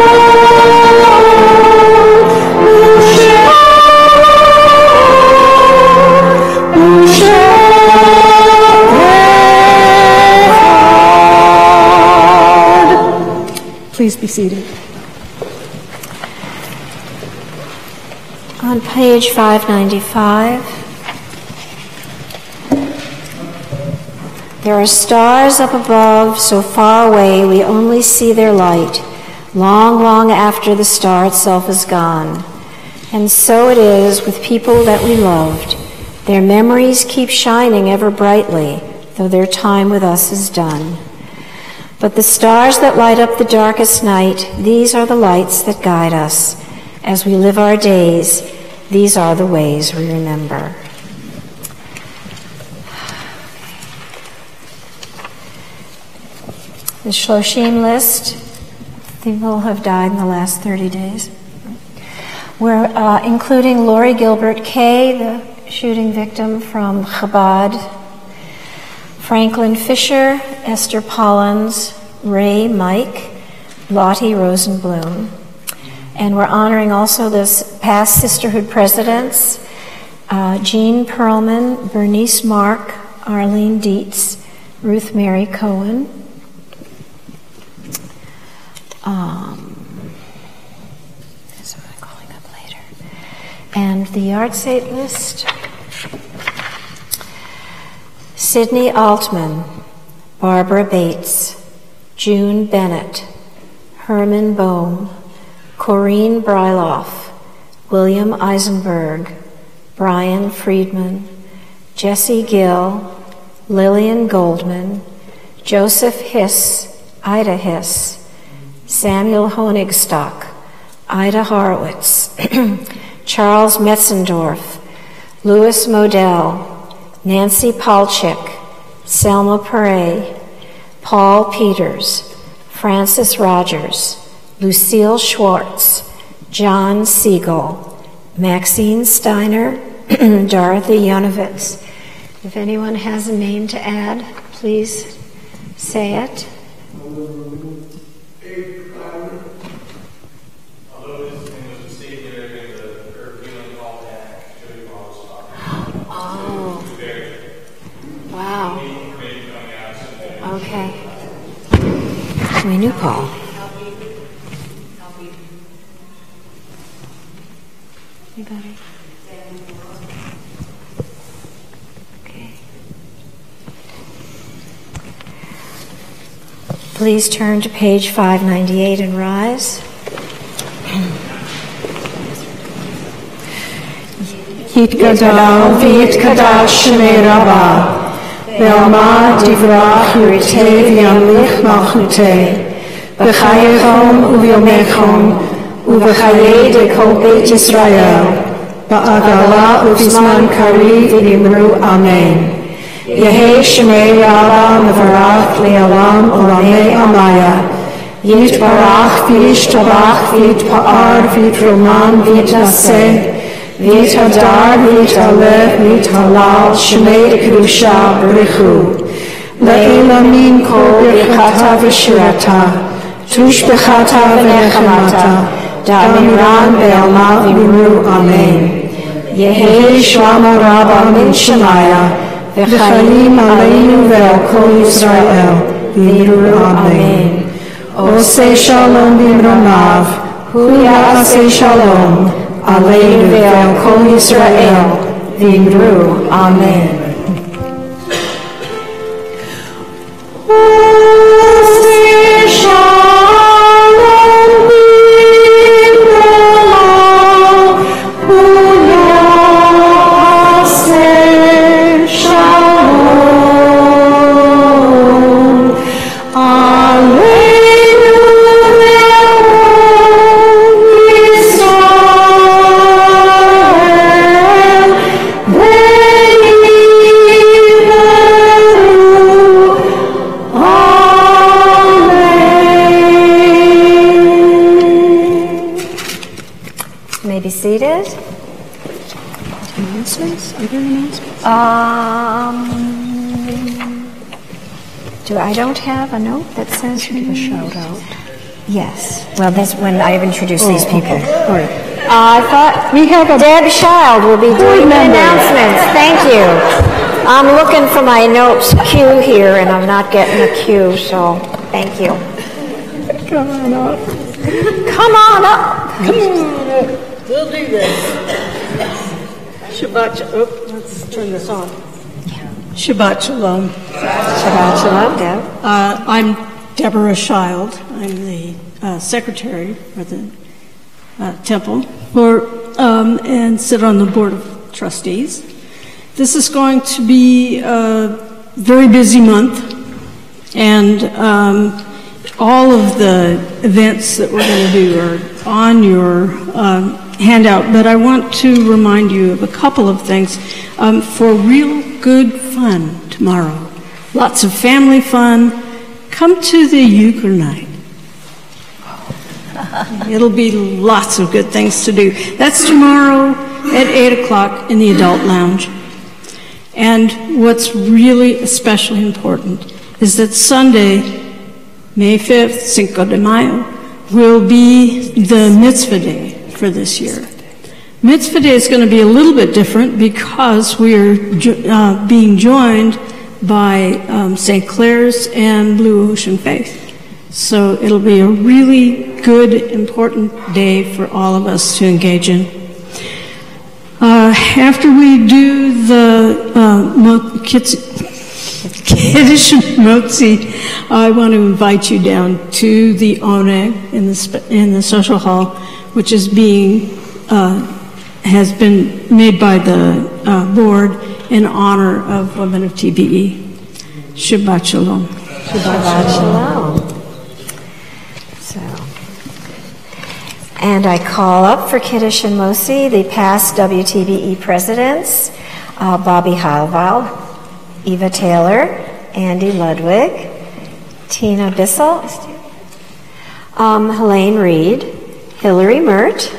Please be seated. On page 595, there are stars up above, so far away we only see their light, long, long after the star itself is gone. And so it is with people that we loved. Their memories keep shining ever brightly, though their time with us is done. But the stars that light up the darkest night, these are the lights that guide us. As we live our days, these are the ways we remember. The Shloshim list, people have died in the last 30 days. We're including Lori Gilbert Kay, the shooting victim from Chabad, Franklin Fisher, Esther Pollins, Ray Mike, Lottie Rosenblum. And we're honoring also the past sisterhood presidents, Jean Perlman, Bernice Mark, Arlene Dietz, Ruth Mary Cohen. So I'm calling up later. And the yahrzeit list. Sydney Altman, Barbara Bates, June Bennett, Herman Bohm, Corrine Bryloff, William Eisenberg, Brian Friedman, Jesse Gill, Lillian Goldman, Joseph Hiss, Ida Hiss, Samuel Honigstock, Ida Horowitz, Charles Metzendorf, Louis Modell, Nancy Palchik, Selma Perret, Paul Peters, Francis Rogers, Lucille Schwartz, John Siegel, Maxine Steiner, Dorothy Yonovitz. If anyone has a name to add, please say it. Oh, wow. Okay. We knew Paul. Anybody? Okay. Please turn to page 598 and rise. Yitgadal v'yitkadash Shemei Rabbah, ve'alma divrach yuritei v'yamlich malchutei, v'chayechom u'vyomechom, u'v'chayei de kol Beit Yisrael, ba'agala u'vizman kari v'nimru Amen. Yehei Shemei Rabbah mevarach le'olam olamei amaya, yitbarach v'yishtabach v'yitpa'ar v'yitroman v'yitnaseh, V'it hadar, v'it haleh, v'it halal, shemei kedusha b'richu. Le'elamin kol b'chata v'shirata, tush b'chata v'nechamata, da'amiran be'alma v'imru amen. Yehei shlama rabba min shemaya, v'chalim aleinu ve'al kol Yisrael, v'imru amen. Osei shalom b'imronav, hu ya'asei shalom, Aleinu ve'al kol Yisrael, v'imru amen. Seated. Announcements? Are there announcements? I don't have a note that says give a shout out. Yes. Well, that's when I've introduced these people. Okay. All right. I thought we have Deb Child will be doing the announcements. Thank you. I'm looking for my notes cue here, and I'm not getting a cue, so thank you. Come on up. Come on up. We'll do this. Let's turn this on. Shabbat Shalom. Shabbat Shalom, Deb. I'm Deborah Child. I'm the secretary for the temple and sit on the board of trustees. This is going to be a very busy month, and all of the events that we're going to do are on your handout, but I want to remind you of a couple of things for real good fun tomorrow. Lots of family fun. Come to the euchre night. It'll be lots of good things to do. That's tomorrow at 8 o'clock in the adult lounge. And what's really especially important is that Sunday, May 5th, Cinco de Mayo, will be the mitzvah day for this year. Mitzvah Day is going to be a little bit different because we are being joined by St. Clair's and Blue Ocean Faith. So it'll be a really good, important day for all of us to engage in. After we do the Kiddush Motzi, I want to invite you down to the Oneg in the social hall, which is has been made by the board in honor of women of TBE. Shabbat Shalom. Shabbat Shalom. And I call up for Kiddush and Mosi the past WTBE presidents, Bobby Heilval, Eva Taylor, Andy Ludwig, Tina Bissell, Helene Reed, Hillary Mert,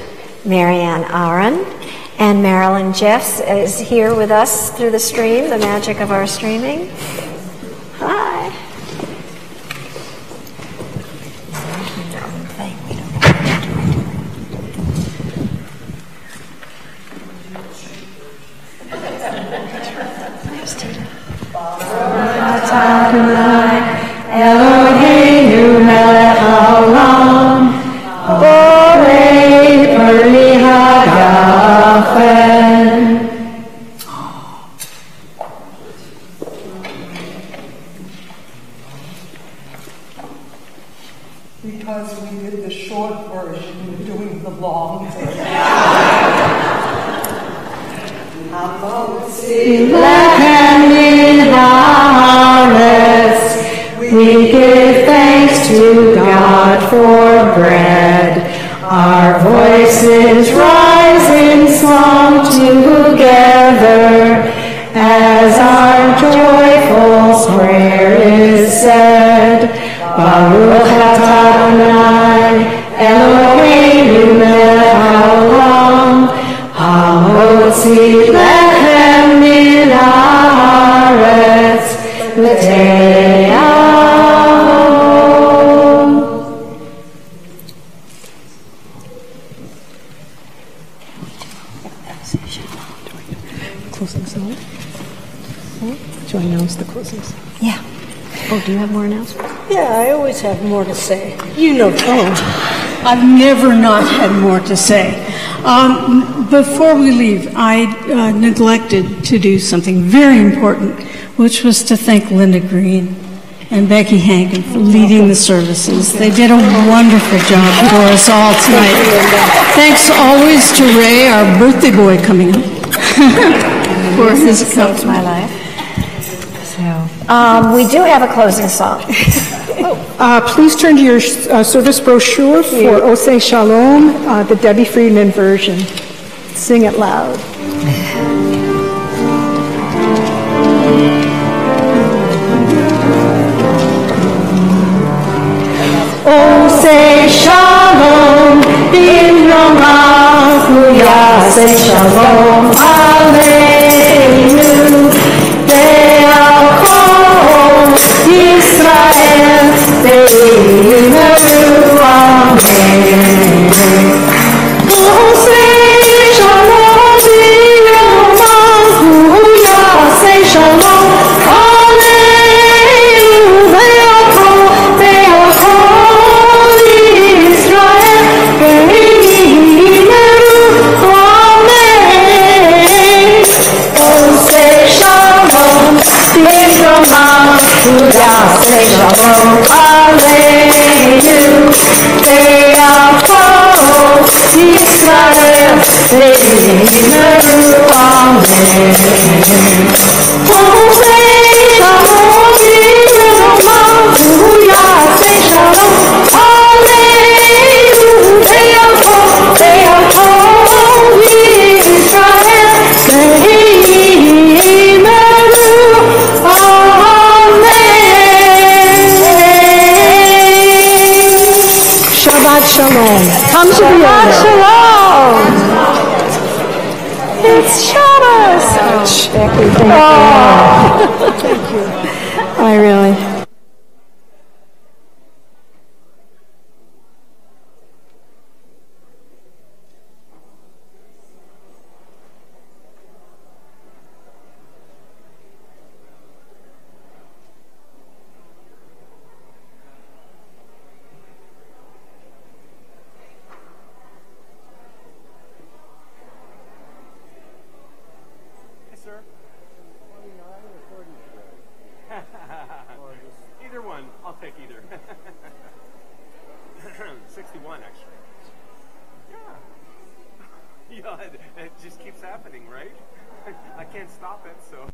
Marianne Aron, And Marilyn Jeffs is here with us through the stream, the magic of our streaming. Hi. Eloheinu melech haolam, borei peri hagafen. Because we did the short version, we're doing the long version. Lechem min haaretz, we give thanks to God for bread. Our voices rise in song together as our joyful prayer is said. Baruch atah Adonai, Eloheinu melech haolam, hamotzi lechem min haaretz l'te'ahom. Closing song? Do I announce the closing song? Yeah. Oh, do you have more announcements? Yeah, I always have more to say. You know that. I've never not had more to say. Before we leave, I neglected to do something very important, which was to thank Linda Green and Becky Hankin for leading the services. They did a wonderful job for us all tonight. Thanks always to Ray, our birthday boy, coming up. For his helped my life. We do have a closing song. Please turn to your service brochure for Oseh Shalom, the Debbie Friedman version. Sing it loud. Oseh Shalom, Bimromahu Yaseh Shalom Aleinu, Be'al Israel, Be'inu, Amen. Oseh Shalom, Bimromahu Yaseh Shalom Aleinu, Be'al Israel, Be'inu, Amen. Oseh Shalom, Bimromahu Yaseh Shalom Aleinu, Be'al Israel, Be'inu, Amen. Oseh Shalom, Bimromahu Yaseh Shalom Aleinu, Be'al Israel, Be'inu, Shabbat Shalom. Come to the Shabbat Shalom. It's Shabbos. Becky, thank you. Thank you. I really. Either one. I'll take either. 61, actually. Yeah. Yeah, it just keeps happening, right? I can't stop it, so...